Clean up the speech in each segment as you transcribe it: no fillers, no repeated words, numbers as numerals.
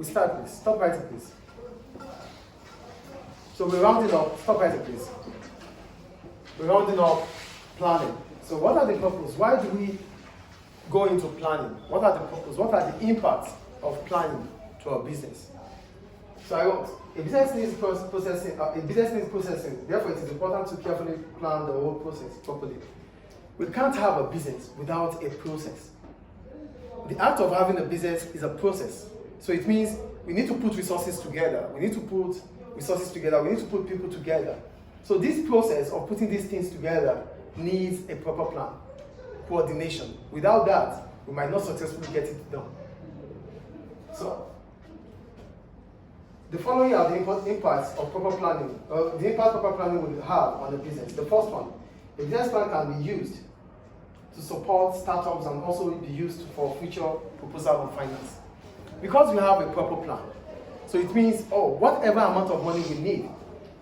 We start, please. Stop writing, please. So we're rounding up. Stop writing, please. We're rounding up planning. So what are the purposes? Why do we go into planning? What are the purposes? What are the impacts of planning to our business? So I wrote, a business needs processing. Therefore, it is important to carefully plan the whole process properly. We can't have a business without a process. The act of having a business is a process. So it means we need to put resources together. We need to put people together. So this process of putting these things together needs a proper plan, coordination. Without that, we might not successfully get it done. So, the following are the impacts of proper planning, the impact proper planning will have on the business. The first one, a business plan can be used to support startups and also be used for future proposal on finance. Because we have a proper plan, so it means, whatever amount of money we need,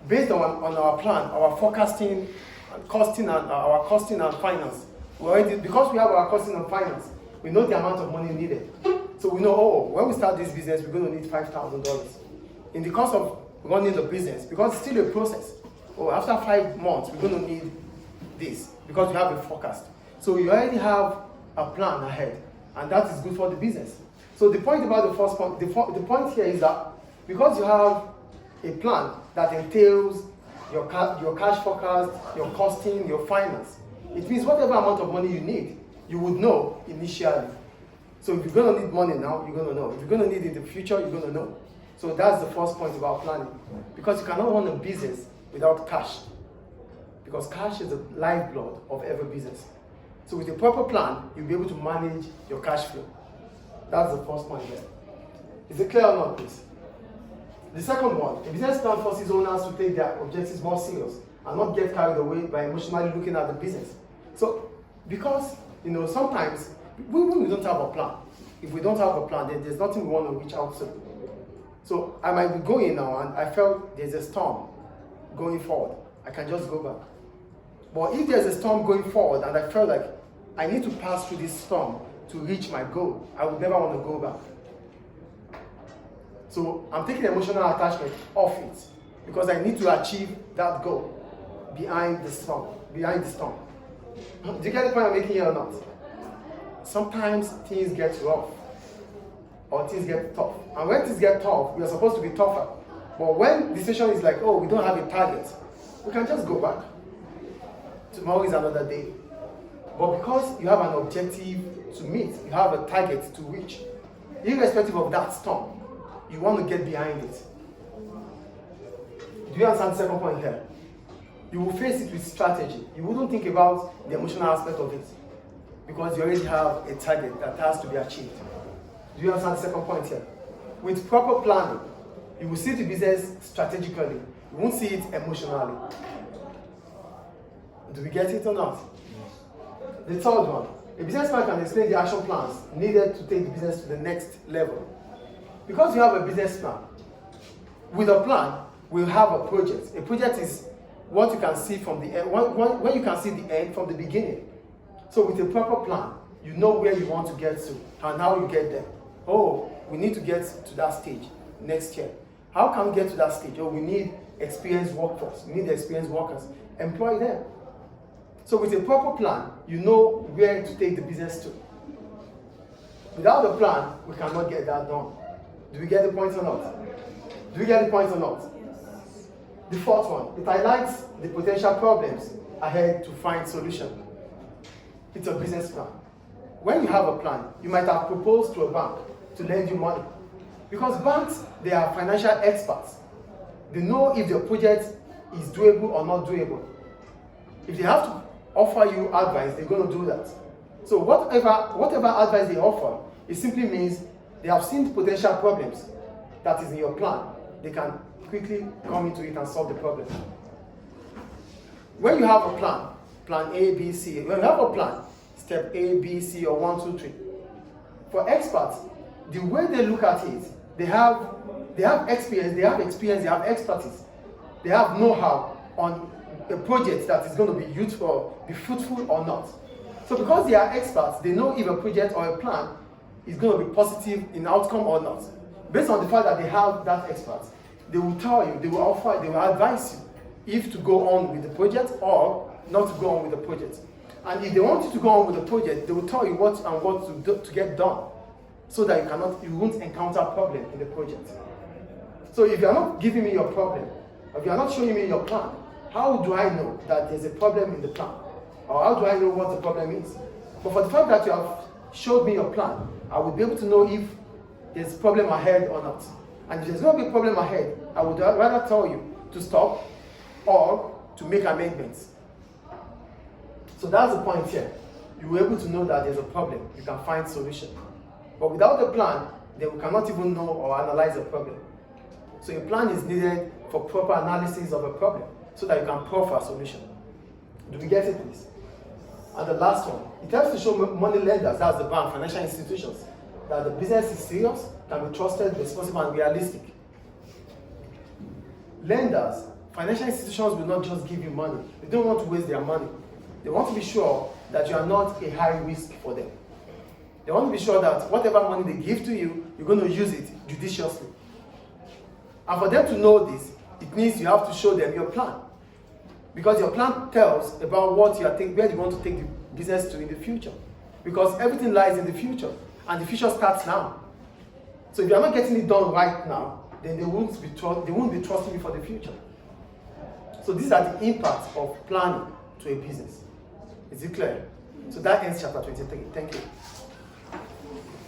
based on our plan, our forecasting, costing and finance, because we have our costing and finance, we know the amount of money needed. So we know, when we start this business, we're going to need $5,000. In the course of running the business, because it's still a process, after 5 months, we're going to need this, because we have a forecast. So you already have a plan ahead, and that is good for the business. So the point about the first point, the point here is that because you have a plan that entails your cash forecast, your costing, your finance, it means whatever amount of money you need, you would know initially. So if you're going to need money now, you're going to know. If you're going to need it in the future, you're going to know. So that's the first point about planning. Because you cannot run a business without cash. Because cash is the lifeblood of every business. So with a proper plan, you'll be able to manage your cash flow. That's the first point there. Is it clear or not, please? The second one, a business plan forces owners to take their objectives more serious and not get carried away by emotionally looking at the business. So, because, sometimes we don't have a plan. If we don't have a plan, then there's nothing we want to reach out to. So I might be going now and I felt there's a storm going forward. I can just go back. But if there's a storm going forward and I felt like I need to pass through this storm to reach my goal, I would never want to go back. So I'm taking emotional attachment off it because I need to achieve that goal behind the storm. Do you get the point I'm making here or not? Sometimes things get rough or things get tough. And when things get tough, we are supposed to be tougher. But when the decision is like, we don't have a target, we can just go back. Tomorrow is another day. But because you have an objective to meet, you have a target to reach, irrespective of that storm, you want to get behind it. Do you understand the second point here? You will face it with strategy. You wouldn't think about the emotional aspect of it because you already have a target that has to be achieved. Do you understand the second point here? With proper planning, you will see the business strategically. You won't see it emotionally. Do we get it or not? The third one, a businessman can explain the action plans needed to take the business to the next level. Because you have a business plan, with a plan, we'll have a project. A project is what you can see from the end, when you can see the end from the beginning. So with a proper plan, you know where you want to get to and how you get there. We need to get to that stage next year. How can we get to that stage? We need experienced workforce. We need experienced workers. Employ them. So with a proper plan, you know where to take the business to. Without a plan, we cannot get that done. Do we get the point or not? Do we get the point or not? Yes. The fourth one, it highlights the potential problems ahead to find solution. It's a business plan. When you have a plan, you might have proposed to a bank to lend you money. Because banks, they are financial experts. They know if your project is doable or not doable. If they have to offer you advice, they're going to do that. So whatever advice they offer, it simply means they have seen potential problems that is in your plan. They can quickly come into it and solve the problem. When you have a plan, plan A, B, C, when you have a plan, step A, B, C, or 1, 2, 3. For experts, the way they look at it, they have experience, they have expertise, they have know-how on a project that is going to be useful, be fruitful or not. So because they are experts, they know if a project or a plan is going to be positive in outcome or not. based on the fact that they have that expert, they will tell you, they will offer, they will advise you if to go on with the project or not to go on with the project. And if they want you to go on with the project, they will tell you what and what to do to get done, so that you won't encounter problem in the project. So if you are not giving me your problem, if you are not showing me your plan, how do I know that there's a problem in the plan? Or how do I know what the problem is? But for the fact that you have showed me your plan, I will be able to know if there's a problem ahead or not. And if there's going to be a problem ahead, I would rather tell you to stop or to make amendments. So that's the point here. You will be able to know that there's a problem. You can find solution. But without a plan, then we cannot even know or analyze the problem. So a plan is needed for proper analysis of a problem, so that you can proffer a solution. Do we get it, please? And the last one, it helps to show money lenders, that's the bank, financial institutions, that the business is serious, can be trusted, responsible, and realistic. Lenders, financial institutions will not just give you money. They don't want to waste their money. They want to be sure that you are not a high risk for them. They want to be sure that whatever money they give to you, you're going to use it judiciously. And for them to know this, it means you have to show them your plan. Because your plan tells about what you are where you want to take the business to in the future. Because everything lies in the future, and the future starts now. So if you are not getting it done right now, then they won't be trusting you for the future. So these are the impacts of planning to a business. Is it clear? So that ends chapter 23. Thank you.